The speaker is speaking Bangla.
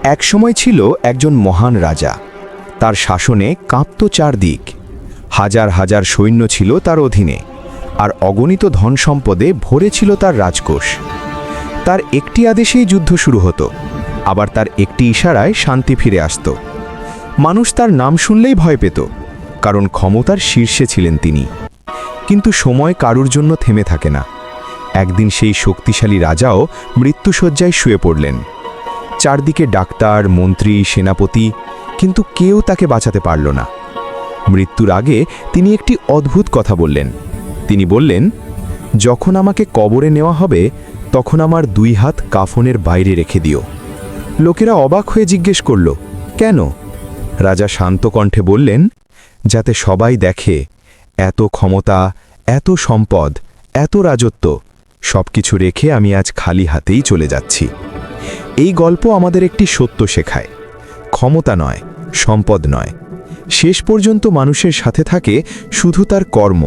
একসময় ছিল একজন মহান রাজা। তার শাসনে কাঁপত চারদিক। হাজার হাজার সৈন্য ছিল তার অধীনে, আর অগণিত ধন সম্পদে ভরে ছিল তার রাজকোষ। তার একটি আদেশেই যুদ্ধ শুরু হতো, আবার তার একটি ইশারায় শান্তি ফিরে আসত। মানুষ তার নাম শুনলেই ভয় পেত, কারণ ক্ষমতার শীর্ষে ছিলেন তিনি। কিন্তু সময় কারুর জন্য থেমে থাকে না। একদিন সেই শক্তিশালী রাজাও মৃত্যুশয্যায় শুয়ে পড়লেন। চারদিকে ডাক্তার, মন্ত্রী, সেনাপতি, কিন্তু কেউ তাকে বাঁচাতে পারল না। মৃত্যুর আগে তিনি একটি অদ্ভুত কথা বললেন। তিনি বললেন, যখন আমাকে কবরে নেওয়া হবে, তখন আমার 2 হাত কাফনের বাইরে রেখে দিও। লোকেরা অবাক হয়ে জিজ্ঞেস করল, কেন? রাজা শান্ত কণ্ঠে বললেন, যাতে সবাই দেখে এত ক্ষমতা, এত সম্পদ, এত রাজত্ব, সবকিছু রেখে আমি আজ খালি হাতেই চলে যাচ্ছি। এই গল্প আমাদের একটি সত্য শেখায়। ক্ষমতা নয়, সম্পদ নয়, শেষ পর্যন্ত মানুষের সাথে থাকে শুধু তার কর্ম,